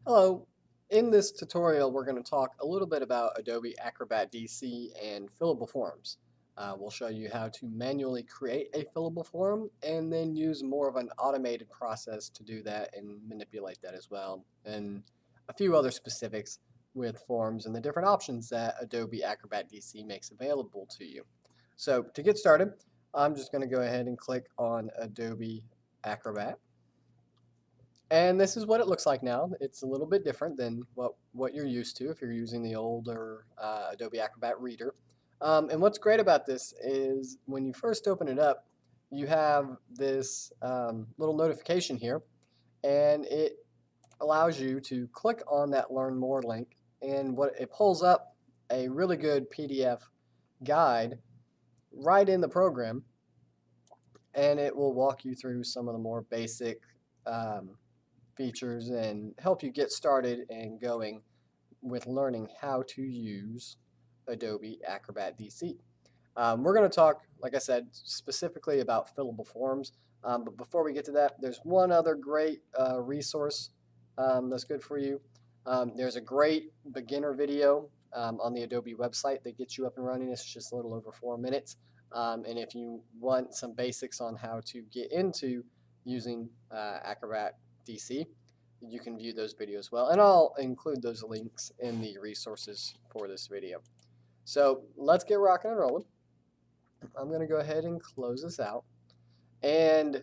Hello. In this tutorial, we're going to talk a little bit about Adobe Acrobat DC and fillable forms. We'll show you how to manually create a fillable form and then use more of an automated process to do that and manipulate that as well, and a few other specifics with forms and the different options that Adobe Acrobat DC makes available to you. So to get started, I'm just going to go ahead and click on Adobe Acrobat. And this is what it looks like now. It's a little bit different than what you're used to if you're using the older Adobe Acrobat Reader. And what's great about this is when you first open it up, you have this little notification here, and it allows you to click on that Learn More link, and what it pulls up a really good PDF guide right in the program, and it will walk you through some of the more basic um, features and help you get started and going with learning how to use Adobe Acrobat DC. We're going to talk, like I said, specifically about fillable forms. But before we get to that, there's one other great resource that's good for you. There's a great beginner video on the Adobe website that gets you up and running. It's just a little over 4 minutes. And if you want some basics on how to get into using Acrobat DC, you can view those videos as well. And I'll include those links in the resources for this video. So let's get rocking and rolling. I'm going to go ahead and close this out. And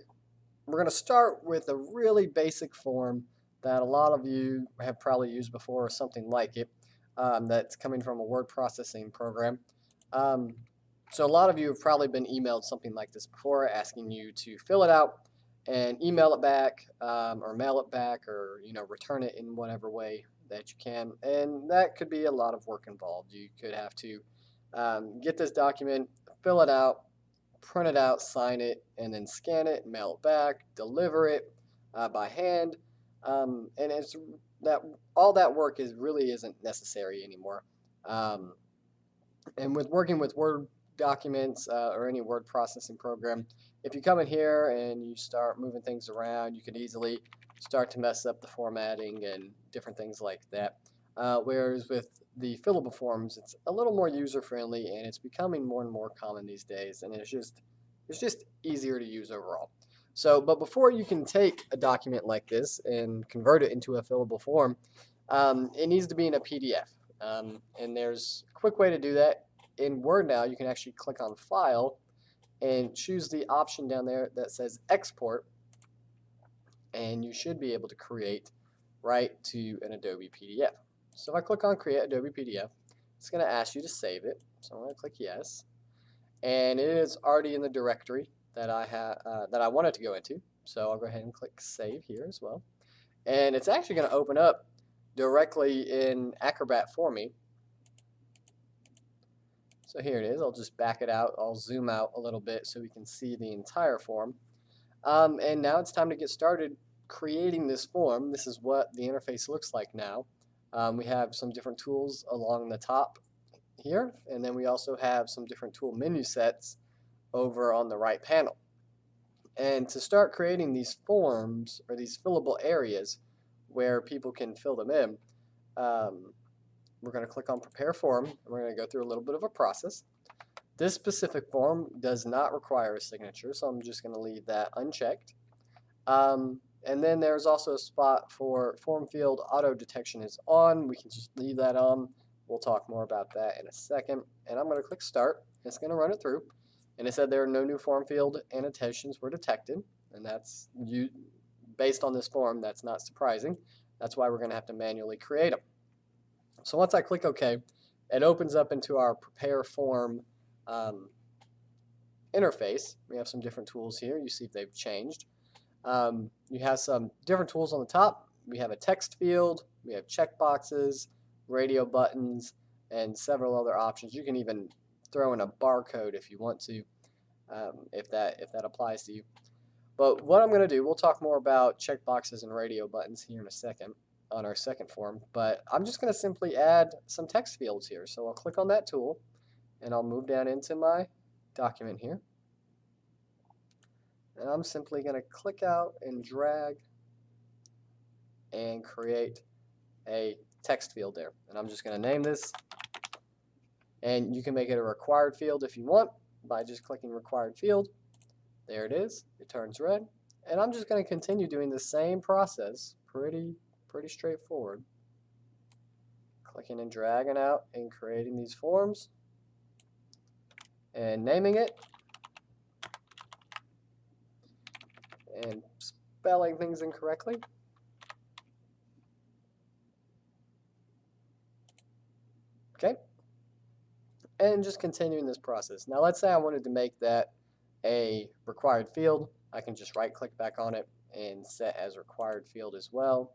we're going to start with a really basic form that a lot of you have probably used before or something like it, that's coming from a word processing program. So a lot of you have probably been emailed something like this before, asking you to fill it out and email it back, or mail it back, or return it in whatever way that you can. And that could be a lot of work involved. You could have to get this document, fill it out, print it out, sign it, and then scan it, mail it back, deliver it by hand. And it's that all that work really isn't necessary anymore. And with working with Word documents or any word processing program, if you come in here and you start moving things around, you can easily start to mess up the formatting and different things like that. Whereas with the fillable forms, it's a little more user-friendly, and it's becoming more and more common these days, and it's just easier to use overall. So, but before you can take a document like this and convert it into a fillable form, it needs to be in a PDF. And there's a quick way to do that. In Word now, you can actually click on File and choose the option down there that says Export, and you should be able to create right to an Adobe PDF. So if I click on Create Adobe PDF, it's going to ask you to save it. So I'm going to click Yes, and it is already in the directory that I wanted to go into. So I'll go ahead and click Save here as well, and it's actually going to open up directly in Acrobat for me. So here it is. I'll just back it out. I'll zoom out a little bit so we can see the entire form. And now it's time to get started creating this form. This is what the interface looks like now. We have some different tools along the top here, and then we also have some different tool menu sets over on the right panel. And to start creating these forms, or these fillable areas where people can fill them in, we're going to click on Prepare Form, and we're going to go through a little bit of a process. This specific form does not require a signature, so I'm just going to leave that unchecked. And then there's also a spot for Form Field Auto Detection is on. We can just leave that on. We'll talk more about that in a second. And I'm going to click Start. It's going to run it through. And it said there are no new form field annotations were detected. And that's based on this form, that's not surprising. That's why we're going to have to manually create them. So once I click OK, it opens up into our Prepare Form interface. We have some different tools here. You see if they've changed. You have some different tools on the top. We have a text field, we have checkboxes, radio buttons, and several other options. You can even throw in a barcode if you want to, if that applies to you. But what I'm going to do, we'll talk more about checkboxes and radio buttons here in a second on our second form, but I'm just going to simply add some text fields here. So I'll click on that tool, and I'll move down into my document here. And I'm simply going to click out and drag and create a text field there. And I'm just going to name this. And you can make it a required field if you want by just clicking required field. There it is. It turns red. And I'm just going to continue doing the same process. Pretty straightforward. Clicking and dragging out and creating these forms and naming it and spelling things incorrectly. Okay. And just continuing this process. Now let's say I wanted to make that a required field. I can just right click back on it and set as required field as well.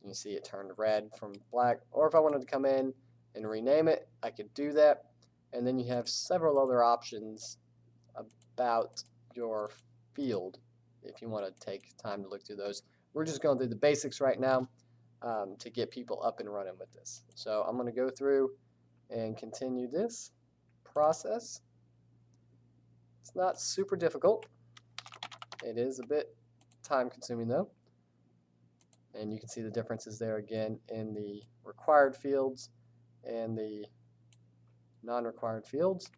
You see it turned red from black. Or if I wanted to come in and rename it, I could do that. And then you have several other options about your field if you want to take time to look through those. We're just going through the basics right now to get people up and running with this. So I'm going to go through and continue this process. It's not super difficult. It is a bit time consuming though. And you can see the differences there again in the required fields and the non-required fields.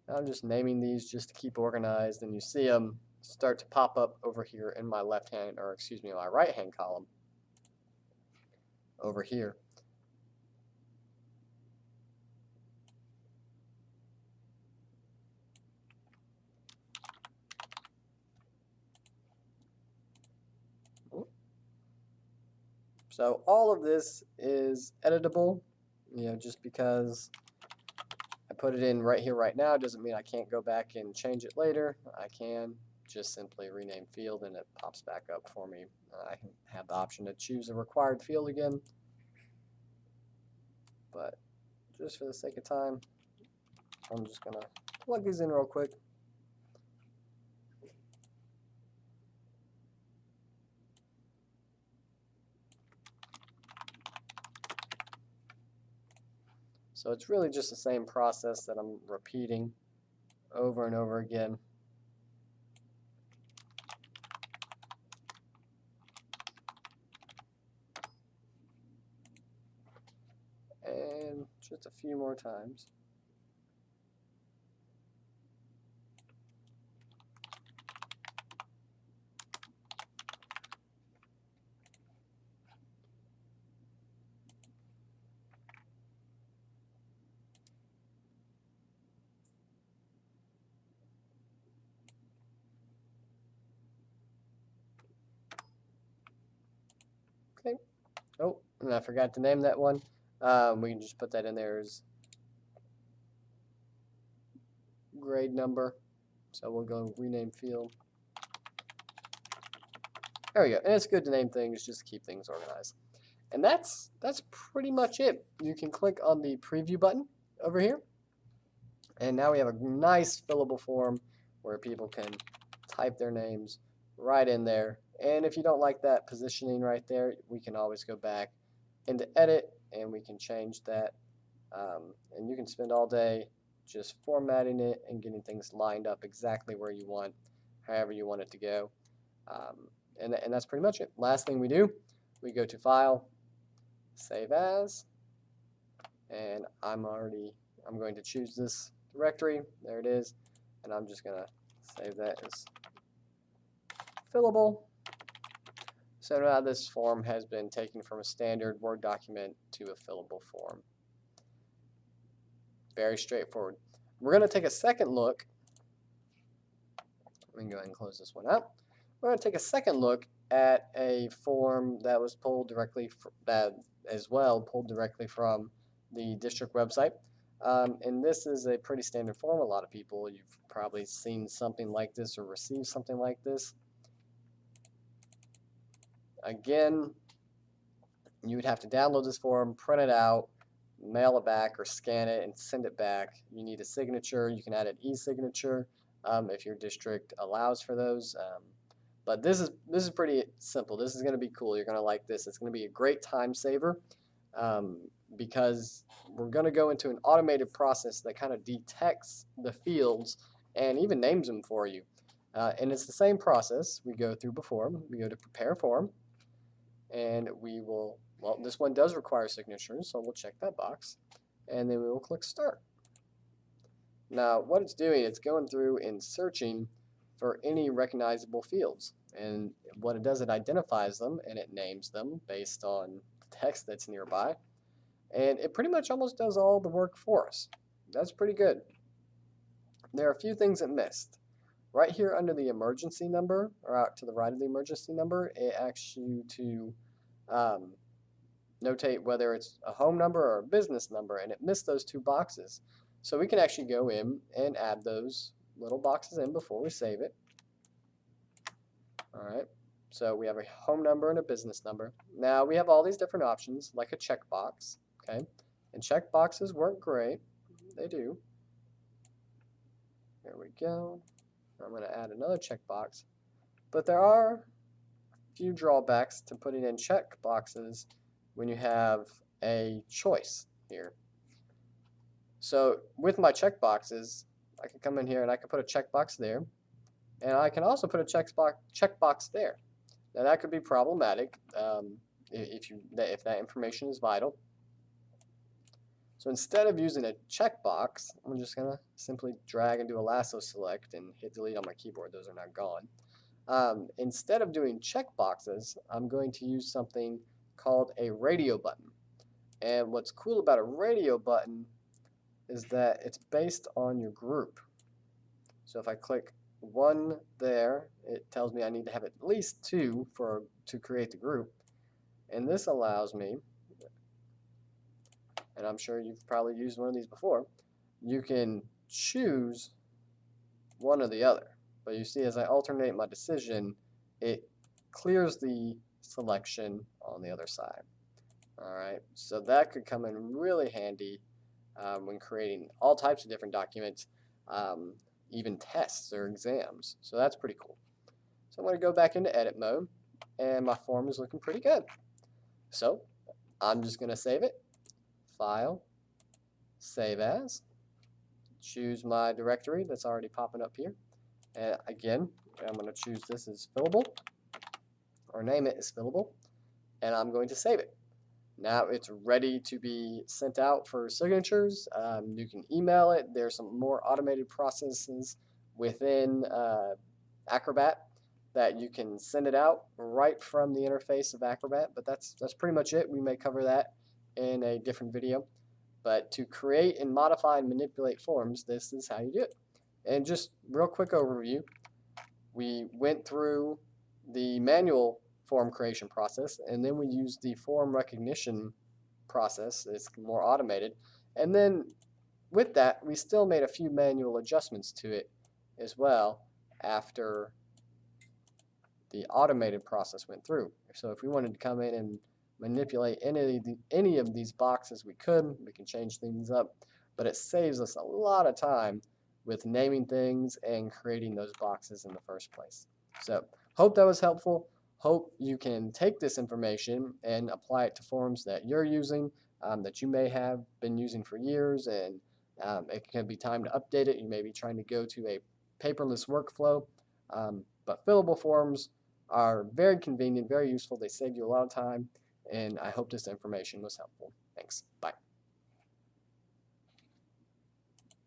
I'm just naming these just to keep organized, and you see them start to pop up over here in my left hand, or excuse me, my right hand column over here. So all of this is editable, just because I put it in right here right now doesn't mean I can't go back and change it later. I can just simply rename field and it pops back up for me. I have the option to choose a required field again, but just for the sake of time, I'm just gonna plug these in real quick. So it's really just the same process that I'm repeating over and over again. And just a few more times. Okay. Oh, and I forgot to name that one. We can just put that in there as grade number. So we'll go rename field. There we go. And it's good to name things just to keep things organized. And that's pretty much it. You can click on the preview button over here. And now we have a nice fillable form where people can type their names right in there. And if you don't like that positioning right there, we can always go back into edit and we can change that. And you can spend all day just formatting it and getting things lined up exactly where you want, however you want it to go. And that's pretty much it. Last thing we do, we go to File, Save As, and I'm going to choose this directory. There it is, and I'm just gonna save that as fillable. So now this form has been taken from a standard Word document to a fillable form. Very straightforward. We're going to take a second look. We can go ahead and close this one out. We're going to take a second look at a form that was pulled directly pulled directly from the district website. And this is a pretty standard form. A lot of people, you've probably seen something like this or received something like this. Again, you would have to download this form, print it out, mail it back, or scan it and send it back. You need a signature. You can add an e-signature if your district allows for those. But this is pretty simple. This is going to be cool. You're going to like this. It's going to be a great time saver because we're going to go into an automated process that kind of detects the fields and even names them for you. And it's the same process we go through before. We go to Prepare Form. and we will, well, this one does require signatures, so we'll check that box, and then we will click Start. Now, what it's doing, it's going through and searching for any recognizable fields. And what it does, it identifies them and it names them based on the text that's nearby. And it pretty much almost does all the work for us. That's pretty good. There are a few things it missed. Right here under the emergency number, or out to the right of the emergency number, it asks you to notate whether it's a home number or a business number, and it missed those two boxes. So we can actually go in and add those little boxes in before we save it. All right, so we have a home number and a business number. Now we have all these different options, like a checkbox, okay? And checkboxes work great. They do. There we go. I'm going to add another checkbox. But there are a few drawbacks to putting in checkboxes when you have a choice here. So with my checkboxes, I can come in here and I can put a checkbox there, and I can also put a checkbox there. Now that could be problematic if that information is vital. So instead of using a checkbox, I'm just going to simply drag and do a lasso select and hit delete on my keyboard. Those are now gone. Instead of doing checkboxes, I'm going to use something called a radio button. And what's cool about a radio button is that it's based on your group. So if I click one there, it tells me I need to have at least two to create the group. And this allows me, and I'm sure you've probably used one of these before, you can choose one or the other. But you see, as I alternate my decision, it clears the selection on the other side. All right, so that could come in really handy when creating all types of different documents, even tests or exams. So that's pretty cool. So I'm going to go back into edit mode, and my form is looking pretty good. So I'm just going to save it. File, save as, choose my directory that's already popping up here. And again, I'm going to choose this as Fillable, or name it as Fillable, and I'm going to save it. Now it's ready to be sent out for signatures. You can email it. There's some more automated processes within Acrobat that you can send it out right from the interface of Acrobat, but that's pretty much it. We may cover that in a different video. But to create and modify and manipulate forms, this is how you do it. And just real quick overview, we went through the manual form creation process, and then we used the form recognition process. It's more automated. And then with that, we still made a few manual adjustments to it as well after the automated process went through. So if we wanted to come in and manipulate any of these boxes, we could. We can change things up, but it saves us a lot of time with naming things and creating those boxes in the first place. So hope that was helpful. Hope you can take this information and apply it to forms that you're using, that you may have been using for years, and it can be time to update it. You may be trying to go to a paperless workflow, but fillable forms are very convenient, very useful. They save you a lot of time, and I hope this information was helpful. Thanks. Bye.